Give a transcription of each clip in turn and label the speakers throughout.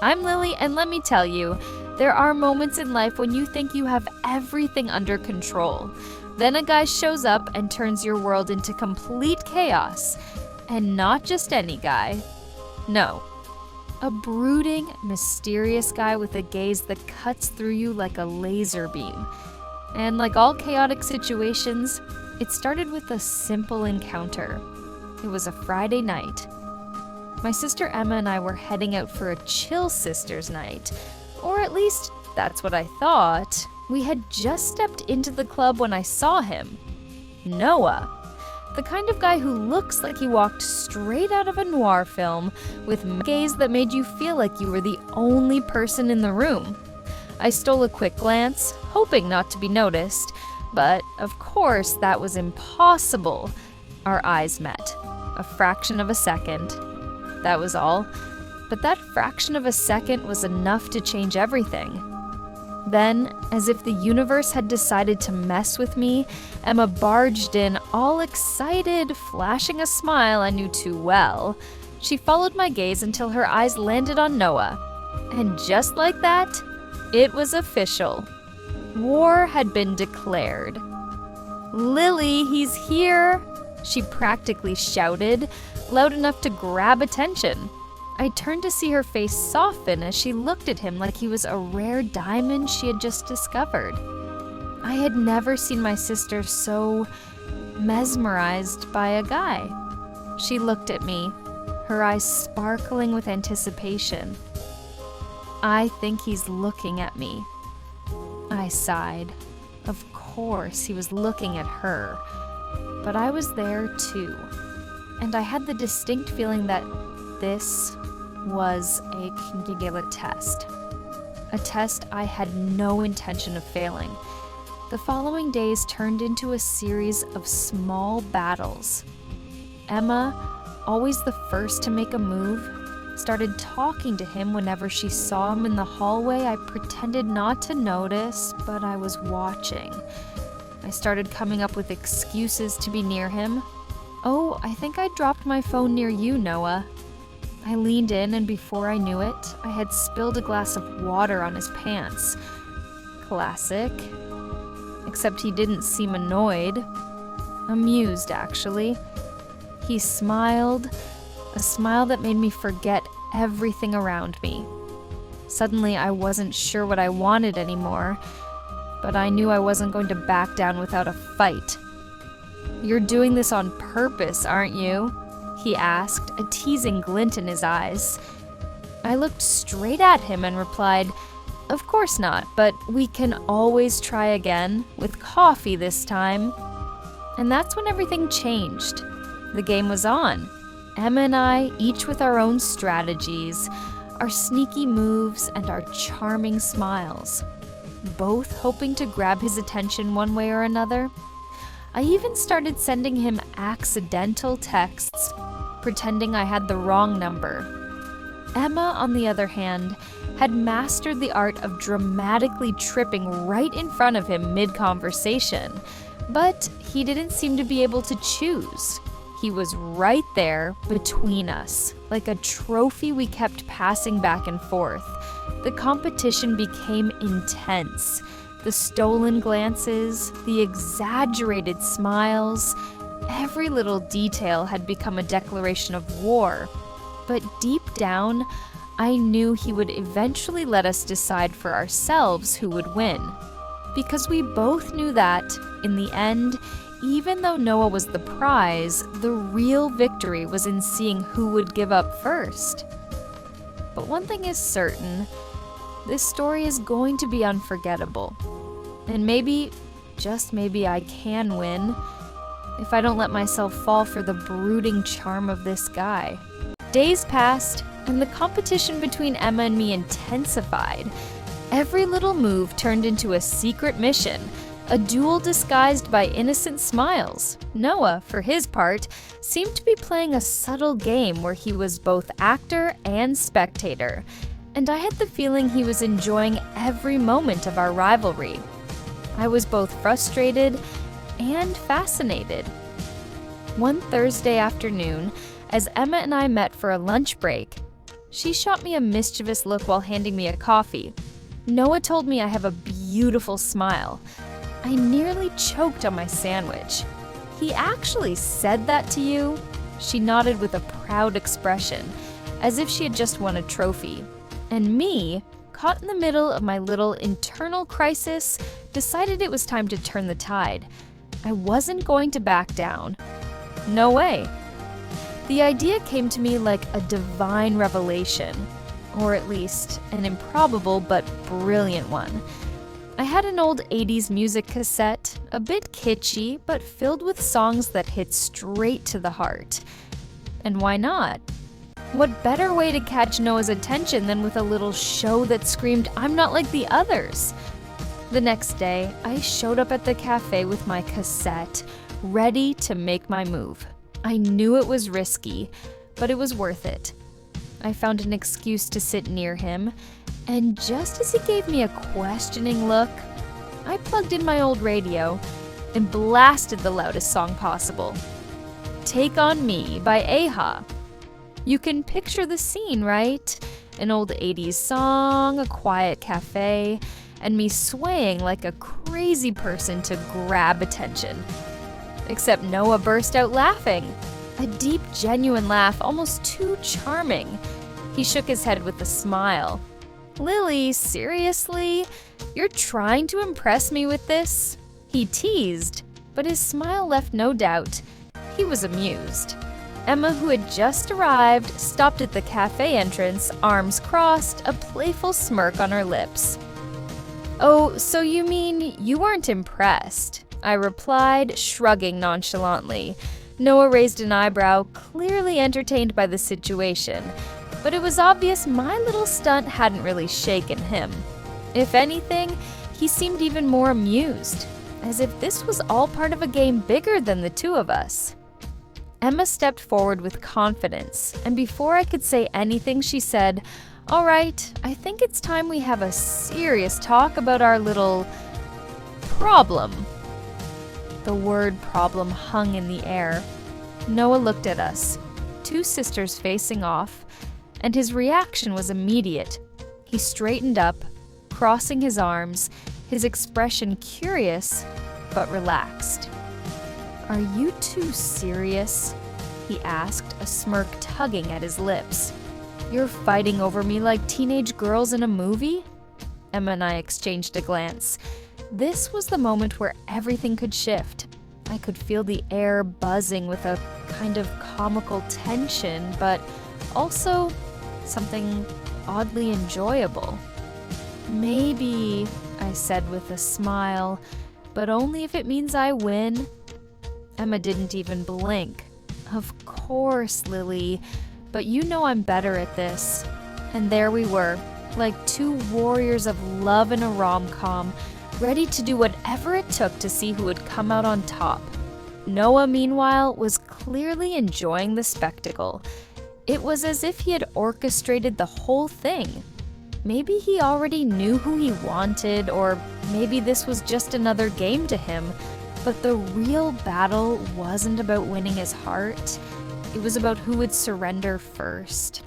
Speaker 1: I'm Lily, and let me tell you, there are moments in life when you think you have everything under control. Then a guy shows up and turns your world into complete chaos. And not just any guy. No. A brooding, mysterious guy with a gaze that cuts through you like a laser beam. And like all chaotic situations, it started with a simple encounter. It was a Friday night. My sister Emma and I were heading out for a chill sisters night. Or at least, that's what I thought. We had just stepped into the club when I saw him. Noah. The kind of guy who looks like he walked straight out of a noir film, with a gaze that made you feel like you were the only person in the room. I stole a quick glance, hoping not to be noticed, but of course that was impossible. Our eyes met. A fraction of a second. That was all. But that fraction of a second was enough to change everything. Then, as if the universe had decided to mess with me, Emma barged in, all excited, flashing a smile I knew too well. She followed my gaze until her eyes landed on Noah. And just like that, it was official. War had been declared. "Lily, he's here!" she practically shouted, loud enough to grab attention. I turned to see her face soften as she looked at him like he was a rare diamond she had just discovered. I had never seen my sister so mesmerized by a guy. She looked at me, her eyes sparkling with anticipation. "I think he's looking at me." I sighed. Of course he was looking at her. But I was there too. And I had the distinct feeling that this was a Kingula test. A test I had no intention of failing. The following days turned into a series of small battles. Emma, always the first to make a move, started talking to him whenever she saw him in the hallway. I pretended not to notice, but I was watching. I started coming up with excuses to be near him. "Oh, I think I dropped my phone near you, Noah." I leaned in, and before I knew it, I had spilled a glass of water on his pants. Classic. Except he didn't seem annoyed. Amused, actually. He smiled, a smile that made me forget everything around me. Suddenly, I wasn't sure what I wanted anymore, but I knew I wasn't going to back down without a fight. "You're doing this on purpose, aren't you?" he asked, a teasing glint in his eyes. I looked straight at him and replied, "Of course not, but we can always try again, with coffee this time." And that's when everything changed. The game was on. Emma and I, each with our own strategies, our sneaky moves, and our charming smiles. Both hoping to grab his attention one way or another. I even started sending him accidental texts, pretending I had the wrong number. Emma, on the other hand, had mastered the art of dramatically tripping right in front of him mid-conversation, but he didn't seem to be able to choose. He was right there between us, like a trophy we kept passing back and forth. The competition became intense. The stolen glances, the exaggerated smiles, every little detail had become a declaration of war. But deep down, I knew he would eventually let us decide for ourselves who would win. Because we both knew that, in the end, even though Noah was the prize, the real victory was in seeing who would give up first. But one thing is certain, this story is going to be unforgettable. And maybe, just maybe, I can win if I don't let myself fall for the brooding charm of this guy. Days passed, and the competition between Emma and me intensified. Every little move turned into a secret mission, a duel disguised by innocent smiles. Noah, for his part, seemed to be playing a subtle game where he was both actor and spectator, and I had the feeling he was enjoying every moment of our rivalry. I was both frustrated and fascinated. One Thursday afternoon, as Emma and I met for a lunch break, She shot me a mischievous look while handing me a coffee. Noah told me I have a beautiful smile. I nearly choked on my sandwich. He actually said that to you? She nodded with a proud expression, as if she had just won a trophy. And me, caught in the middle of my little internal crisis, decided it was time to turn the tide. I wasn't going to back down. No way. The idea came to me like a divine revelation, or at least an improbable but brilliant one. I had an old 80s music cassette, a bit kitschy, but filled with songs that hit straight to the heart. And why not? What better way to catch Noah's attention than with a little show that screamed, "I'm not like the others"? The next day, I showed up at the cafe with my cassette, ready to make my move. I knew it was risky, but it was worth it. I found an excuse to sit near him, and just as he gave me a questioning look, I plugged in my old radio and blasted the loudest song possible. Take on Me by Aha. You can picture the scene, right? An old 80s song, a quiet cafe, and me swaying like a crazy person to grab attention. Except Noah burst out laughing. A deep, genuine laugh, almost too charming. He shook his head with a smile. "Lily, seriously? You're trying to impress me with this?" He teased, but his smile left no doubt. He was amused. Emma, who had just arrived, stopped at the cafe entrance, arms crossed, a playful smirk on her lips. "Oh, so you mean you weren't impressed?" I replied, shrugging nonchalantly. Noah raised an eyebrow, clearly entertained by the situation, but it was obvious my little stunt hadn't really shaken him. If anything, he seemed even more amused, as if this was all part of a game bigger than the two of us. Emma stepped forward with confidence, and before I could say anything, she said, "All right, I think it's time we have a serious talk about our little problem." The word problem hung in the air. Noah looked at us, two sisters facing off, and his reaction was immediate. He straightened up, crossing his arms, his expression curious but relaxed. "Are you two serious?" he asked, a smirk tugging at his lips. "You're fighting over me like teenage girls in a movie?" Emma and I exchanged a glance. This was the moment where everything could shift. I could feel the air buzzing with a kind of comical tension, but also something oddly enjoyable. "Maybe," I said with a smile, "but only if it means I win." Emma didn't even blink. "Of course, Lily, but you know I'm better at this." And there we were, like two warriors of love in a rom-com, ready to do whatever it took to see who would come out on top. Noah, meanwhile, was clearly enjoying the spectacle. It was as if he had orchestrated the whole thing. Maybe he already knew who he wanted, or maybe this was just another game to him. But the real battle wasn't about winning his heart. It was about who would surrender first.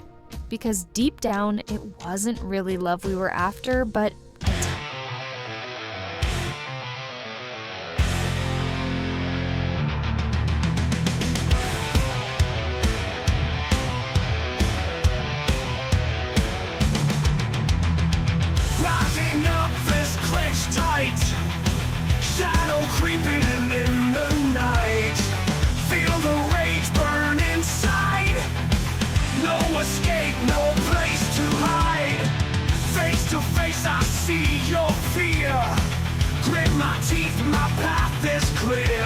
Speaker 1: Because deep down, it wasn't really love we were after, but
Speaker 2: rising up, fist clenched tight, shadow creeping in the night. Feel the rage burn inside. No escape, no place to hide. Face to face, I see your fear. Grit my teeth, my path is clear.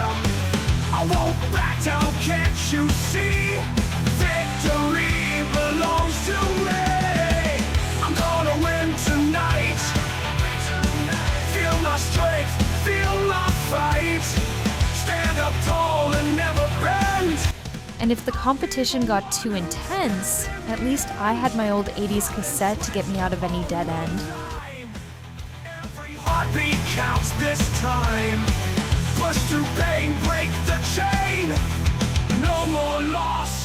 Speaker 2: I won't back down, can't you see? Victory belongs to me. I'm gonna win tonight. Feel my strength, feel my fight. Stand up tall and never bend.
Speaker 1: And if the competition got too intense, at least I had my old 80s cassette to get me out of any dead end.
Speaker 2: Every heartbeat counts this time. Push through pain, break the chain. No more loss.